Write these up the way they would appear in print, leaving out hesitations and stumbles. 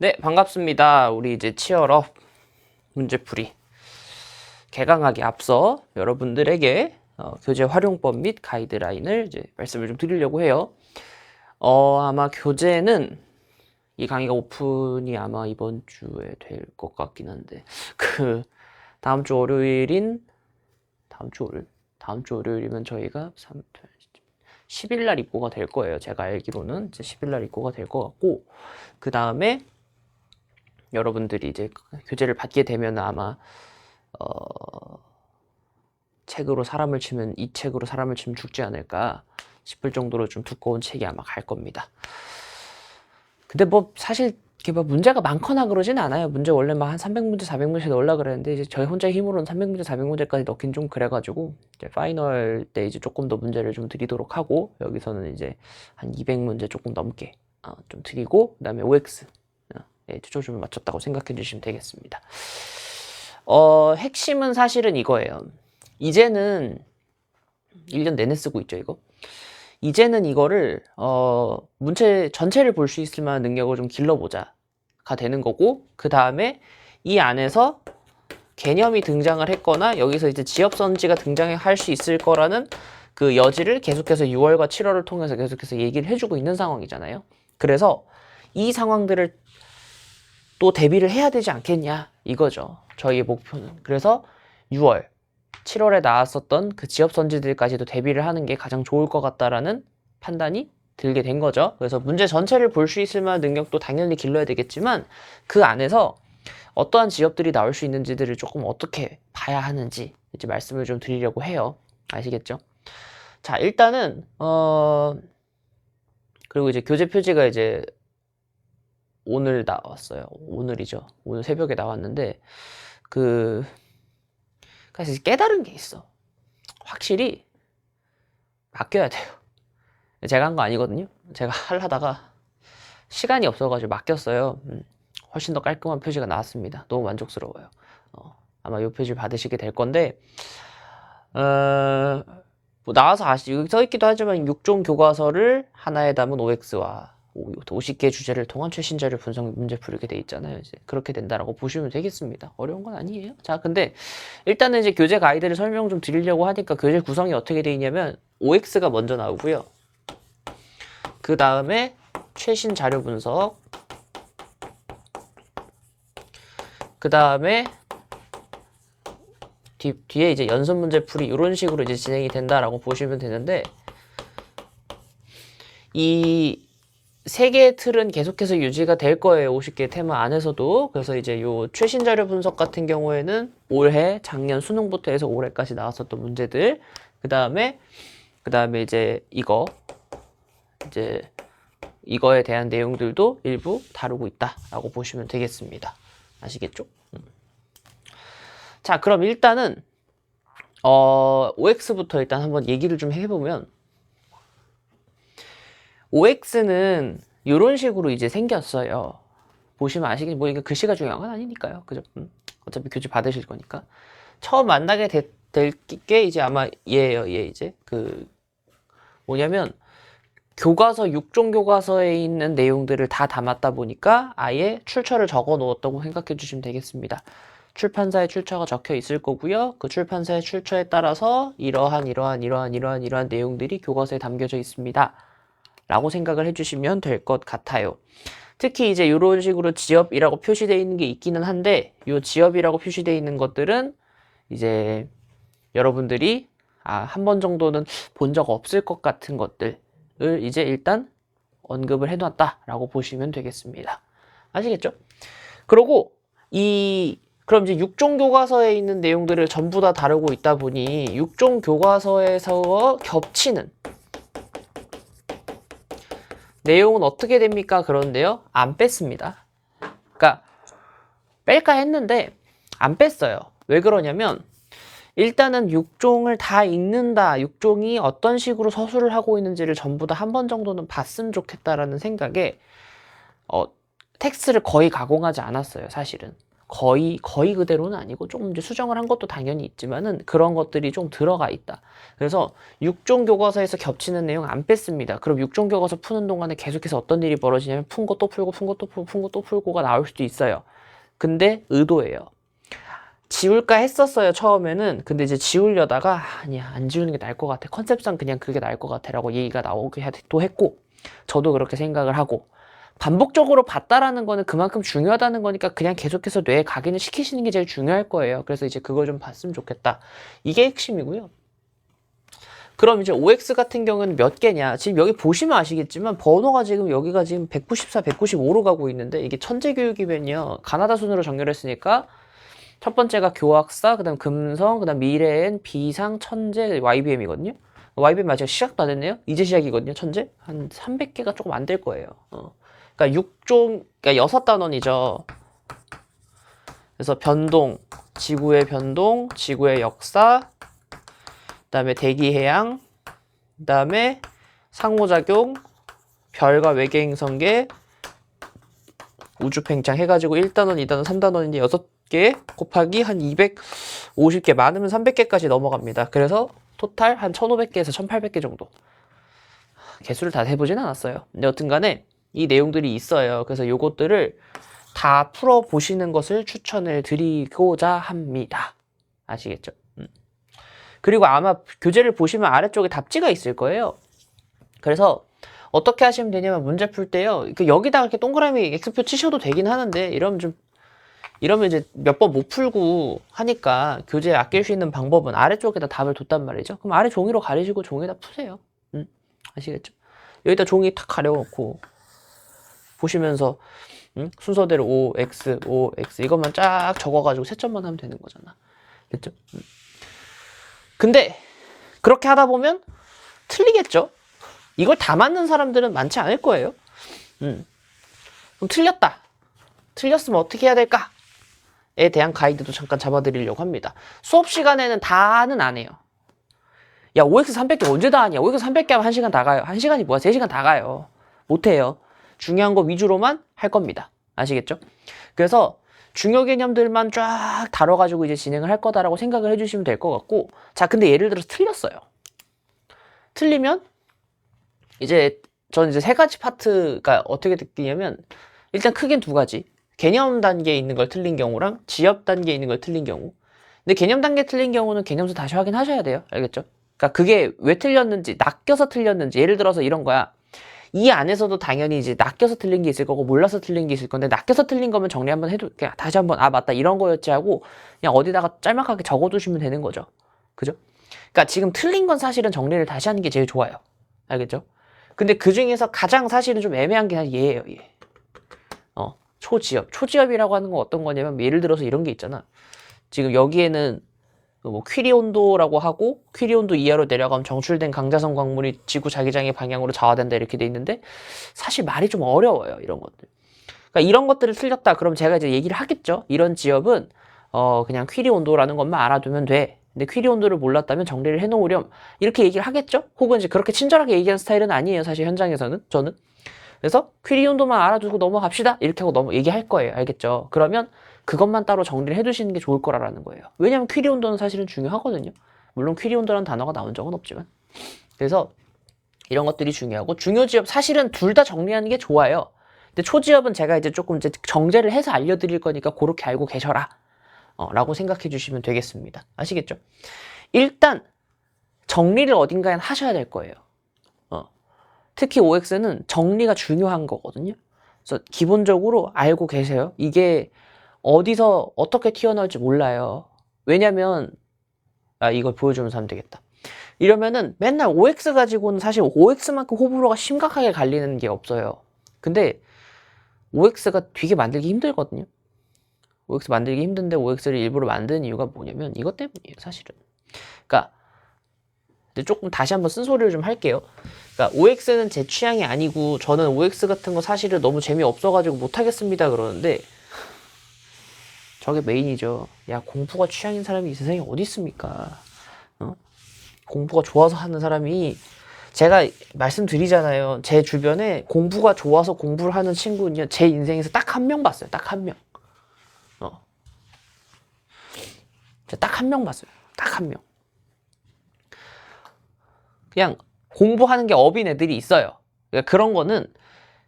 네, 반갑습니다. 우리 이제 치얼업 문제풀이 개강하기 앞서 여러분들에게 교재 활용법 및 가이드라인을 이제 말씀을 좀 드리려고 해요. 아마 교재는 이 강의가 오픈이 아마 이번 주에 될 것 같긴 한데 다음 주 월요일인 다음 주 월요일이면 저희가 10일 날 입고가 될 거예요. 제가 알기로는 이제 10일 날 입고가 될 것 같고, 그 다음에 여러분들이 이제 교재를 받게 되면 아마 책으로 사람을 치면 이 책으로 사람을 치면 죽지 않을까 싶을 정도로 좀 두꺼운 책이 아마 갈 겁니다. 근데 뭐 사실 이렇게 뭐 문제가 많거나 그러진 않아요. 문제 원래 막 한 300문제, 400문제 넣으려 그랬는데 이제 저희 혼자 힘으로는 300문제, 400문제까지 넣긴 좀 그래가지고 이제 파이널 때 이제 조금 더 문제를 좀 드리도록 하고, 여기서는 이제 한 200문제 조금 넘게 좀 드리고, 그다음에 OX 초점을 맞췄다고 생각해 주시면 되겠습니다. 핵심은 사실은 이거예요. 이제는 1년 내내 쓰고 있죠, 이거. 이제는 이거를 문체 전체를 볼 수 있을 만한 능력을 좀 길러보자가 되는 거고, 그 다음에 이 안에서 개념이 등장을 했거나 여기서 이제 지엽선지가 등장할 수 있을 거라는 그 여지를 계속해서 6월과 7월을 통해서 계속해서 얘기를 해주고 있는 상황이잖아요. 그래서 이 상황들을 또 대비를 해야 되지 않겠냐 이거죠, 저희의 목표는. 그래서 6월, 7월에 나왔었던 그 지엽선지들까지도 대비를 하는 게 가장 좋을 것 같다라는 판단이 들게 된 거죠. 그래서 문제 전체를 볼 수 있을 만한 능력도 당연히 길러야 되겠지만, 그 안에서 어떠한 지엽들이 나올 수 있는지들을 조금 어떻게 봐야 하는지 이제 말씀을 좀 드리려고 해요. 아시겠죠? 자, 일단은 그리고 이제 교재 표지가 이제 오늘 나왔어요. 오늘이죠. 오늘 새벽에 나왔는데 사실 깨달은 게 있어. 확실히 맡겨야 돼요. 제가 한 거 아니거든요. 제가 하려다가 시간이 없어가지고 맡겼어요. 훨씬 더 깔끔한 표지가 나왔습니다. 너무 만족스러워요. 아마 이 표지를 받으시게 될 건데, 뭐 나와서 여기 써있기도 하지만 6종 교과서를 하나에 담은 OX와 50개 주제를 통한 최신 자료 분석 문제 풀이게 돼 있잖아요. 이제 그렇게 된다라고 보시면 되겠습니다. 어려운 건 아니에요. 자, 근데 일단은 이제 교재 가이드를 설명 좀 드리려고 하니까 교재 구성이 어떻게 돼 있냐면 OX가 먼저 나오고요. 그 다음에 최신 자료 분석, 그 다음에 뒤에 이제 연습 문제 풀이 이런 식으로 이제 진행이 된다라고 보시면 되는데, 이 세 개의 틀은 계속해서 유지가 될 거예요. 50개 테마 안에서도. 그래서 이제 요 최신 자료 분석 같은 경우에는 올해, 작년 수능부터 해서 올해까지 나왔었던 문제들, 그 다음에 이제 이거에 대한 내용들도 일부 다루고 있다라고 보시면 되겠습니다. 아시겠죠? 자, 그럼 일단은 OX부터 일단 한번 얘기를 좀 해보면, OX는 이런 식으로 이제 생겼어요. 보시면 아시겠지, 뭐 이게 글씨가 중요한 건 아니니까요. 그죠? 어차피 교재 받으실 거니까. 처음 만나게 될 게 이제 아마 얘예요. 얘 이제 뭐냐면 교과서 6종 교과서에 있는 내용들을 다 담았다 보니까 아예 출처를 적어 놓았다고 생각해 주시면 되겠습니다. 출판사의 출처가 적혀 있을 거고요. 그 출판사의 출처에 따라서 이러한 내용들이 교과서에 담겨져 있습니다. 라고 생각을 해주시면 될 것 같아요. 특히 이제 이런 식으로 지엽이라고 표시되어 있는 게 있기는 한데, 이 지엽이라고 표시되어 있는 것들은 이제 여러분들이 한 번 정도는 본 적 없을 것 같은 것들을 이제 일단 언급을 해놨다라고 보시면 되겠습니다. 아시겠죠? 그리고 그럼 이제 6종 교과서에 있는 내용들을 전부 다 다루고 있다 보니 6종 교과서에서 겹치는 내용은 어떻게 됩니까? 그런데요, 안 뺐습니다. 그러니까 뺄까 했는데 안 뺐어요. 왜 그러냐면, 일단은 6종을 다 읽는다, 6종이 어떤 식으로 서술을 하고 있는지를 전부 다 한 번 정도는 봤으면 좋겠다라는 생각에 텍스트를 거의 가공하지 않았어요, 사실은. 거의 그대로는 아니고 좀 이제 수정을 한 것도 당연히 있지만은 그런 것들이 좀 들어가 있다. 그래서 6종 교과서에서 겹치는 내용 안 뺐습니다. 그럼 6종 교과서 푸는 동안에 계속해서 어떤 일이 벌어지냐면 푼 거 또 풀고 푼 거 또 풀고 푼 거 또 풀고가 나올 수도 있어요. 근데 의도예요. 지울까 했었어요, 처음에는. 근데 이제 지우려다가 아니야, 안 지우는 게 나을 것 같아. 컨셉상 그냥 그게 나을 것 같아 라고 얘기가 나오기도 했고 저도 그렇게 생각을 하고 반복적으로 봤다라는 거는 그만큼 중요하다는 거니까 그냥 계속해서 뇌에 각인을 시키시는 게 제일 중요할 거예요. 그래서 이제 그걸 좀 봤으면 좋겠다. 이게 핵심이고요. 그럼 이제 OX 같은 경우는 몇 개냐? 지금 여기 보시면 아시겠지만 번호가 지금 여기가 지금 194, 195로 가고 있는데 이게 천재교육이면요. 가나다 순으로 정렬했으니까 첫 번째가 교학사, 그 다음 금성, 그 다음 미래엔, 비상, 천재, YBM이거든요. YBM 아직 시작도 안 했네요. 이제 시작이거든요. 천재? 한 300개가 조금 안 될 거예요. 그러니까 6종, 그러니까 6단원이죠. 그래서 변동, 지구의 변동, 지구의 역사, 그 다음에 대기해양, 그 다음에 상호작용, 별과 외계행성계, 우주팽창 해가지고 1단원, 2단원, 3단원인데 6개 곱하기 한 250개, 많으면 300개까지 넘어갑니다. 그래서 토탈 한 1500개에서 1800개 정도. 개수를 다 해보진 않았어요. 근데 여튼간에 이 내용들이 있어요. 그래서 요것들을 다 풀어보시는 것을 추천을 드리고자 합니다. 아시겠죠? 그리고 아마 교재를 보시면 아래쪽에 답지가 있을 거예요. 그래서 어떻게 하시면 되냐면 문제 풀 때요. 여기다가 이렇게 동그라미 X표 치셔도 되긴 하는데 이러면 이제 몇 번 못 풀고 하니까 교재에 아낄 수 있는 방법은 아래쪽에다 답을 뒀단 말이죠. 그럼 아래 종이로 가리시고 종이에다 푸세요. 아시겠죠? 여기다 종이 탁 가려놓고 보시면서 순서대로 O, X, O, X 이것만 쫙 적어가지고 채점만 하면 되는 거잖아. 됐죠? 근데 그렇게 하다 보면 틀리겠죠? 이걸 다 맞는 사람들은 많지 않을 거예요. 그럼 틀렸다. 틀렸으면 어떻게 해야 될까? 에 대한 가이드도 잠깐 잡아드리려고 합니다. 수업 시간에는 다는 안 해요. 야, OX 300개 언제 다 하냐? OX 300개 하면 1시간 다 가요. 1시간이 뭐야? 3시간 다 가요. 못해요. 중요한 거 위주로만 할 겁니다. 아시겠죠? 그래서 중요 개념들만 쫙 다뤄가지고 이제 진행을 할 거다라고 생각을 해주시면 될 것 같고, 자, 근데 예를 들어서 틀렸어요. 틀리면 이제 저는 이제 3가지 파트가 어떻게 느끼냐면 일단 크게는 2가지. 개념 단계에 있는 걸 틀린 경우랑 지엽 단계에 있는 걸 틀린 경우. 근데 개념 단계 틀린 경우는 개념수 다시 확인하셔야 돼요. 알겠죠? 그러니까 그게 왜 틀렸는지, 낚여서 틀렸는지. 예를 들어서 이런 거야. 이 안에서도 당연히 이제 낚여서 틀린 게 있을 거고 몰라서 틀린 게 있을 건데 낚여서 틀린 거면 정리 한번 해도 그냥 다시 한번 아 맞다 이런 거였지 하고 그냥 어디다가 짤막하게 적어두시면 되는 거죠. 그죠? 그러니까 지금 틀린 건 사실은 정리를 다시 하는 게 제일 좋아요. 알겠죠? 근데 그 중에서 가장 사실은 좀 애매한 게 얘예요. 얘. 초지엽. 초지엽이라고 하는 건 어떤 거냐면 예를 들어서 이런 게 있잖아. 지금 여기에는 뭐 퀴리 온도라고 하고 퀴리 온도 이하로 내려가면 정출된 강자성 광물이 지구 자기장의 방향으로 자화된다 이렇게 돼 있는데 사실 말이 좀 어려워요. 이런 것들. 그러니까 이런 것들을 틀렸다. 그럼 제가 이제 얘기를 하겠죠. 이런 지엽은 그냥 퀴리 온도라는 것만 알아두면 돼. 근데 퀴리 온도를 몰랐다면 정리를 해놓으렴. 이렇게 얘기를 하겠죠. 혹은 이제 그렇게 친절하게 얘기하는 스타일은 아니에요. 사실 현장에서는 저는. 그래서 퀴리 온도만 알아두고 넘어갑시다. 이렇게 하고 얘기할 거예요. 알겠죠? 그러면 그것만 따로 정리를 해두시는 게 좋을 거라는 거예요. 왜냐면 퀴리 온도는 사실은 중요하거든요. 물론 퀴리 온도라는 단어가 나온 적은 없지만. 그래서 이런 것들이 중요하고 중요지엽 사실은 둘 다 정리하는 게 좋아요. 근데 초지엽은 제가 이제 조금 이제 정제를 해서 알려드릴 거니까 그렇게 알고 계셔라. 라고 생각해 주시면 되겠습니다. 아시겠죠? 일단 정리를 어딘가에 하셔야 될 거예요. 특히 OX는 정리가 중요한 거거든요. 그래서 기본적으로 알고 계세요. 이게 어디서 어떻게 튀어나올지 몰라요. 왜냐면 이걸 보여주면서 하면 되겠다. 이러면은 맨날 OX 가지고는 사실 OX만큼 호불호가 심각하게 갈리는 게 없어요. 근데 OX가 되게 만들기 힘들거든요. OX 만들기 힘든데 OX를 일부러 만드는 이유가 뭐냐면 이것 때문이에요, 사실은. 그러니까 조금 다시 한번 쓴소리를 좀 할게요. 그러니까 OX는 제 취향이 아니고 저는 OX 같은 거 사실은 너무 재미없어가지고 못하겠습니다 그러는데 저게 메인이죠. 야, 공부가 취향인 사람이 이 세상에 어디 있습니까? 공부가 좋아서 하는 사람이 제가 말씀드리잖아요. 제 주변에 공부가 좋아서 공부를 하는 친구는요. 제 인생에서 딱 한 명 봤어요. 딱 한 명. 딱 한 명 봤어요. 딱 한 명. 그냥 공부하는 게 업인 애들이 있어요. 그러니까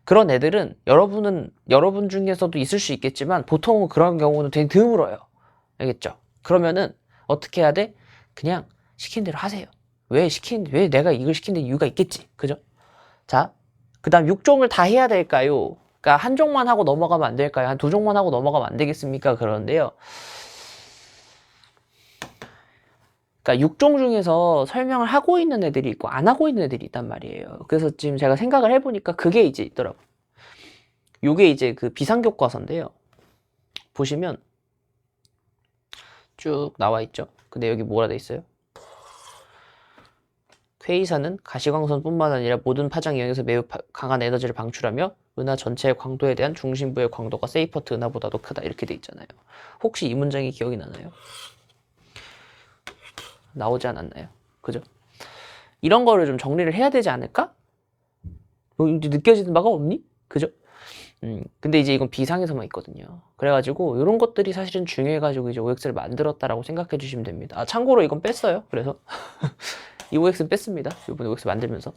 그런 애들은 여러분 중에서도 있을 수 있겠지만 보통은 그런 경우는 되게 드물어요. 알겠죠? 그러면은 어떻게 해야 돼? 그냥 시킨 대로 하세요. 왜 내가 이걸 시킨 데 이유가 있겠지. 그죠? 자, 그 다음 6종을 다 해야 될까요? 그러니까 한 종만 하고 넘어가면 안 될까요? 한 2종만 하고 넘어가면 안 되겠습니까? 그런데요. 그러니까 6종 중에서 설명을 하고 있는 애들이 있고 안 하고 있는 애들이 있단 말이에요. 그래서 지금 제가 생각을 해보니까 그게 이제 있더라고. 요게 이제 그 비상교과서인데요. 보시면 쭉 나와 있죠. 근데 여기 뭐라 돼 있어요? 퀘이사는 가시광선뿐만 아니라 모든 파장 이용해서 매우 강한 에너지를 방출하며 은하 전체의 광도에 대한 중심부의 광도가 세이퍼트 은하보다도 크다. 이렇게 돼 있잖아요. 혹시 이 문장이 기억이 나나요? 나오지 않았나요? 그죠? 이런 거를 좀 정리를 해야 되지 않을까? 뭐 느껴지는 바가 없니? 그죠? 근데 이제 이건 비상에서만 있거든요. 그래가지고 이런 것들이 사실은 중요해가지고 이제 OX를 만들었다라고 생각해 주시면 됩니다. 아, 참고로 이건 뺐어요. 그래서 이 OX는 뺐습니다. 이번에 OX 만들면서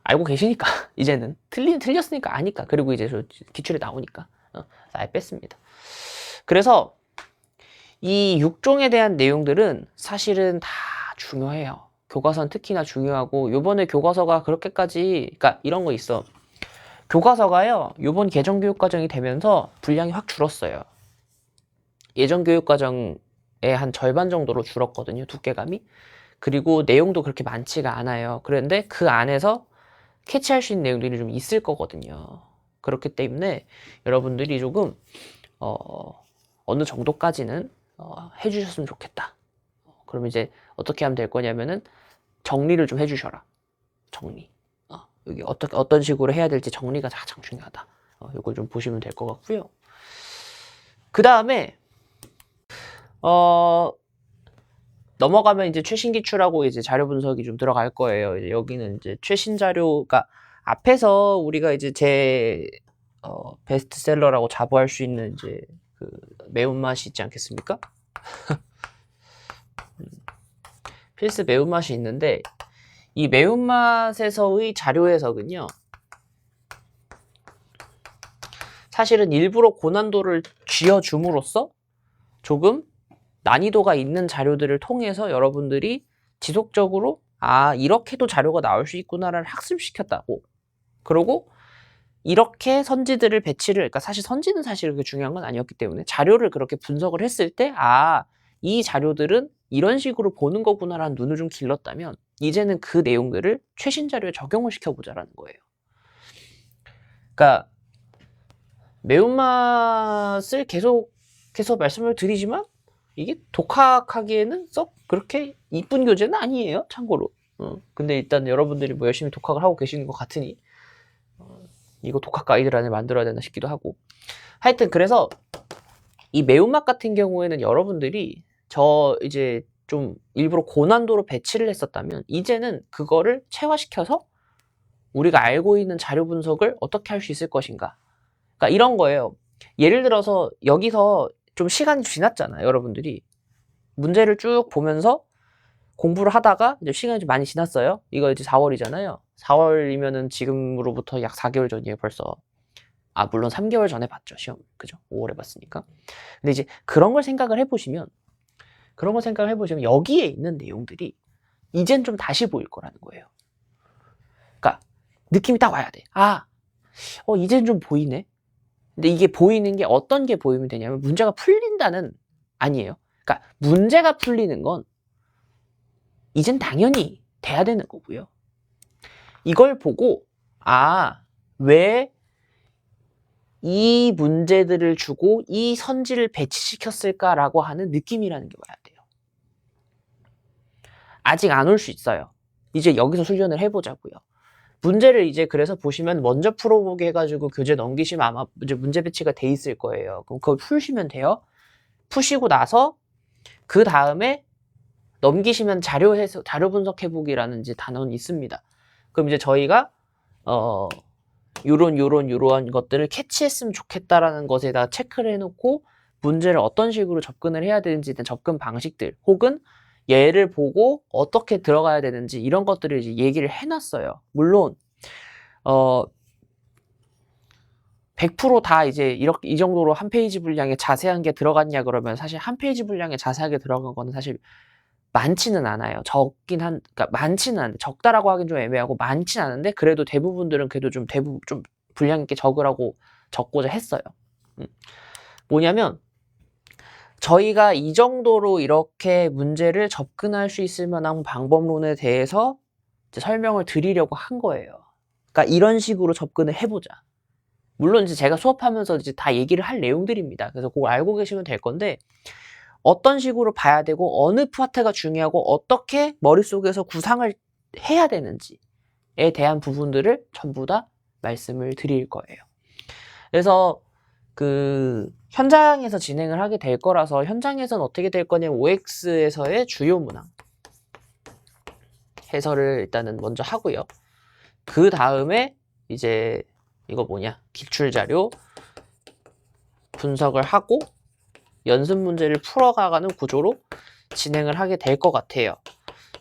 알고 계시니까 이제는 틀렸으니까 아니까. 그리고 이제 기출에 나오니까 아예 뺐습니다. 그래서 이 6종에 대한 내용들은 사실은 다 중요해요. 교과서는 특히나 중요하고 요번에 교과서가 그렇게까지 그러니까 이런 거 있어. 교과서가요. 요번 개정교육과정이 되면서 분량이 확 줄었어요. 예전 교육과정의 한 절반 정도로 줄었거든요. 두께감이. 그리고 내용도 그렇게 많지가 않아요. 그런데 그 안에서 캐치할 수 있는 내용들이 좀 있을 거거든요. 그렇기 때문에 여러분들이 조금 어느 정도까지는 해주셨으면 좋겠다. 그러면 이제 어떻게 하면 될 거냐면은 정리를 좀 해주셔라. 정리. 여기 어떤 식으로 해야 될지 정리가 가장 중요하다. 이걸 좀 보시면 될 것 같고요. 그 다음에 넘어가면 이제 최신 기출하고 이제 자료 분석이 좀 들어갈 거예요. 이제 여기는 이제 최신 자료가 앞에서 우리가 이제 제 베스트셀러라고 자부할 수 있는 이제 그 매운맛이 있지 않겠습니까? 필스 매운맛이 있는데 이 매운맛에서의 자료 해석은요. 사실은 일부러 고난도를 쥐어줌으로써 조금 난이도가 있는 자료들을 통해서 여러분들이 지속적으로 이렇게도 자료가 나올 수 있구나를 학습시켰다고. 그리고 이렇게 선지들을 그러니까 사실 선지는 사실 그렇게 중요한 건 아니었기 때문에 자료를 그렇게 분석을 했을 때 이 자료들은 이런 식으로 보는 거구나라는 눈을 좀 길렀다면 이제는 그 내용들을 최신 자료에 적용을 시켜보자라는 거예요. 그러니까 매운맛을 계속해서 말씀을 드리지만 이게 독학하기에는 썩 그렇게 이쁜 교재는 아니에요. 참고로. 근데 일단 여러분들이 뭐 열심히 독학을 하고 계시는 것 같으니 이거 독학 가이드란을 만들어야 되나 싶기도 하고. 하여튼 그래서 이 매운맛 같은 경우에는 여러분들이 이제 좀 일부러 고난도로 배치를 했었다면 이제는 그거를 체화시켜서 우리가 알고 있는 자료 분석을 어떻게 할 수 있을 것인가. 그러니까 이런 거예요. 예를 들어서 여기서 좀 시간이 지났잖아요. 여러분들이 문제를 쭉 보면서 공부를 하다가 이제 시간이 좀 많이 지났어요. 이거 이제 4월이잖아요. 4월이면은 지금으로부터 약 4개월 전이에요, 벌써. 물론 3개월 전에 봤죠, 시험. 그죠? 5월에 봤으니까. 근데 이제 그런 걸 생각을 해보시면 여기에 있는 내용들이 이젠 좀 다시 보일 거라는 거예요. 그러니까 느낌이 딱 와야 돼. 이젠 좀 보이네. 근데 이게 보이는 게 어떤 게 보이면 되냐면 문제가 풀린다는 아니에요. 그러니까 문제가 풀리는 건 이젠 당연히 돼야 되는 거고요. 이걸 보고 왜 이 문제들을 주고 이 선지를 배치시켰을까라고 하는 느낌이라는 게 와야 돼요. 아직 안 올 수 있어요. 이제 여기서 훈련을 해보자고요. 문제를 이제 그래서 보시면 먼저 풀어보게 해가지고 교재 넘기시면 아마 이제 문제 배치가 돼 있을 거예요. 그럼 그걸 푸시면 돼요. 푸시고 나서 그 다음에 넘기시면 자료 분석해보기라는 이제 단어는 있습니다. 그럼 이제 저희가 요런 것들을 캐치했으면 좋겠다라는 것에다 체크를 해놓고 문제를 어떤 식으로 접근을 해야 되는지 일단 접근 방식들 혹은 얘를 보고 어떻게 들어가야 되는지 이런 것들을 이제 얘기를 해놨어요. 물론 100%다 이제 이렇게 이 정도로 한 페이지 분량에 자세한 게 들어갔냐 그러면 사실 한 페이지 분량에 자세하게 들어간 거는 사실 많지는 않아요. 그러니까 많지는 않은데 적다라고 하긴 좀 애매하고 많지는 않은데 그래도 대부분들은 그래도 좀 분량 있게 적고자 했어요. 뭐냐면 저희가 이 정도로 이렇게 문제를 접근할 수 있을 만한 방법론에 대해서 이제 설명을 드리려고 한 거예요. 그러니까 이런 식으로 접근을 해보자. 물론 이제 제가 수업하면서 이제 다 얘기를 할 내용들입니다. 그래서 그걸 알고 계시면 될 건데 어떤 식으로 봐야 되고 어느 파트가 중요하고 어떻게 머릿속에서 구상을 해야 되는지에 대한 부분들을 전부 다 말씀을 드릴 거예요. 그래서 그 현장에서 진행을 하게 될 거라서 현장에서는 어떻게 될 거냐면 OX에서의 주요 문항 해설을 일단은 먼저 하고요. 그 다음에 이제 이거 뭐냐 기출자료 분석을 하고 연습 문제를 풀어가는 구조로 진행을 하게 될 것 같아요.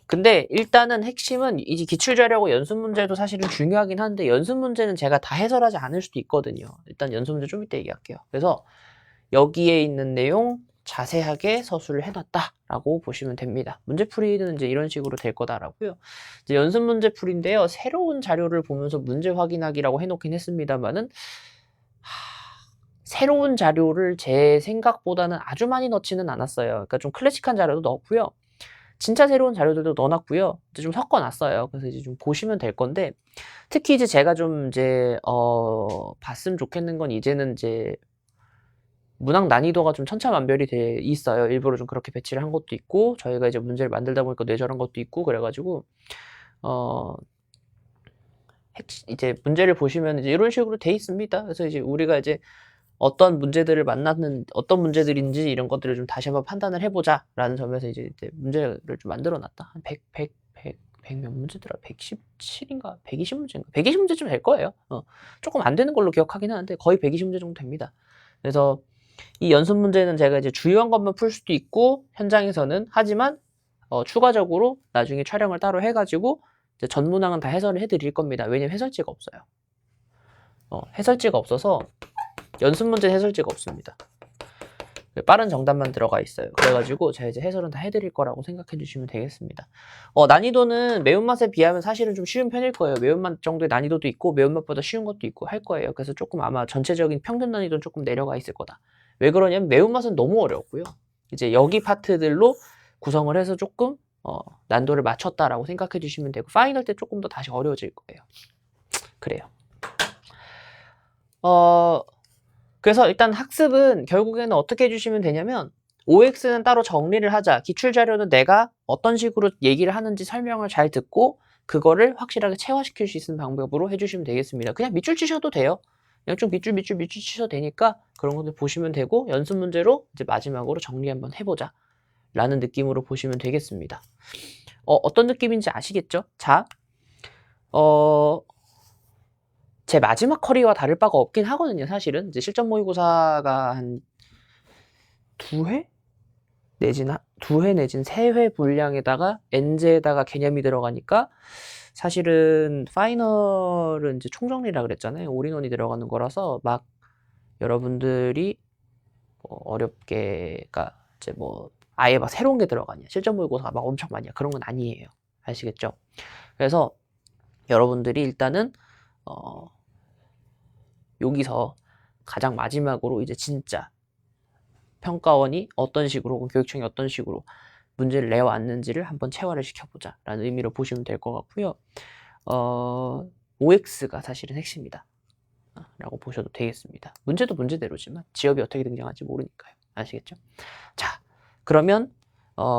근데 일단은 핵심은 이제 기출자료하고 연습 문제도 사실은 중요하긴 한데 연습 문제는 제가 다 해설하지 않을 수도 있거든요. 일단 연습 문제 좀 이따 얘기할게요. 그래서 여기에 있는 내용 자세하게 서술을 해놨다라고 보시면 됩니다. 문제풀이는 이제 이런 식으로 될 거다라고요. 이제 연습 문제풀이인데요. 새로운 자료를 보면서 문제 확인하기라고 해놓긴 했습니다만은 새로운 자료를 제 생각보다는 아주 많이 넣지는 않았어요. 그러니까 좀 클래식한 자료도 넣었고요. 진짜 새로운 자료들도 넣어놨고요. 이제 좀 섞어놨어요. 그래서 이제 좀 보시면 될 건데 특히 이제 제가 좀 이제 봤으면 좋겠는 건 이제는 이제 문항 난이도가 좀 천차만별이 돼 있어요. 일부러 좀 그렇게 배치를 한 것도 있고 저희가 이제 문제를 만들다 보니까 뇌절한 것도 있고 그래가지고 이제 문제를 보시면 이제 이런 식으로 돼 있습니다. 그래서 이제 우리가 이제 어떤 문제들인지 이런 것들을 좀 다시 한번 판단을 해보자 라는 점에서 이제 문제를 좀 만들어 놨다. 한 100 몇 문제더라? 117인가? 120문제인가? 120문제쯤 될 거예요. 조금 안 되는 걸로 기억하긴 하는데 거의 120문제 정도 됩니다. 그래서 이 연습 문제는 제가 이제 주요한 것만 풀 수도 있고 현장에서는 하지만 추가적으로 나중에 촬영을 따로 해가지고 이제 전 문항은 다 해설을 해드릴 겁니다. 왜냐면 해설지가 없어요. 해설지가 없어서 연습 문제 해설지가 없습니다. 빠른 정답만 들어가 있어요. 그래가지고 제가 이제 해설은 다 해드릴 거라고 생각해 주시면 되겠습니다. 난이도는 매운맛에 비하면 사실은 좀 쉬운 편일 거예요. 매운맛 정도의 난이도도 있고 매운맛보다 쉬운 것도 있고 할 거예요. 그래서 조금 아마 전체적인 평균 난이도는 조금 내려가 있을 거다. 왜 그러냐면 매운맛은 너무 어려웠고요. 이제 여기 파트들로 구성을 해서 조금 난도를 맞췄다라고 생각해 주시면 되고 파이널 때 조금 더 다시 어려워질 거예요. 그래요. 그래서 일단 학습은 결국에는 어떻게 해주시면 되냐면 OX는 따로 정리를 하자. 기출자료는 내가 어떤 식으로 얘기를 하는지 설명을 잘 듣고 그거를 확실하게 체화시킬 수 있는 방법으로 해주시면 되겠습니다. 그냥 밑줄 치셔도 돼요. 그냥 좀 밑줄 치셔도 되니까 그런 것들 보시면 되고 연습 문제로 이제 마지막으로 정리 한번 해보자 라는 느낌으로 보시면 되겠습니다. 어떤 느낌인지 아시겠죠? 자, 제 마지막 커리와 다를 바가 없긴 하거든요. 사실은 이제 실전 모의고사가 한 2회 내지는 3회 분량에다가 엔제에다가 개념이 들어가니까 사실은 파이널은 이제 총정리라 그랬잖아요. 올인원이 들어가는 거라서 막 여러분들이 어렵게가 이제 뭐 아예 막 새로운 게 들어가냐 실전 모의고사가 막 엄청 많냐 그런 건 아니에요. 아시겠죠? 그래서 여러분들이 일단은 여기서 가장 마지막으로 이제 진짜 평가원이 어떤 식으로 혹은 교육청이 어떤 식으로 문제를 내왔는지를 한번 체화를 시켜보자 라는 의미로 보시면 될 것 같고요. OX가 사실은 핵심이다 라고 보셔도 되겠습니다. 문제도 문제대로지만 지엽이 어떻게 등장할지 모르니까요. 아시겠죠? 자, 그러면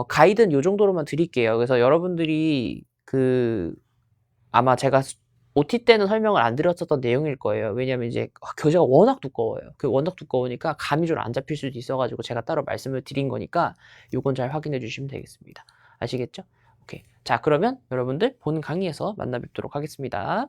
가이드는 이 정도로만 드릴게요. 그래서 여러분들이 아마 제가 OT 때는 설명을 안 드렸었던 내용일 거예요. 왜냐면 이제 교재가 워낙 두꺼워요. 워낙 두꺼우니까 감이 좀 안 잡힐 수도 있어가지고 제가 따로 말씀을 드린 거니까 이건 잘 확인해 주시면 되겠습니다. 아시겠죠? 오케이. 자, 그러면 여러분들 본 강의에서 만나 뵙도록 하겠습니다.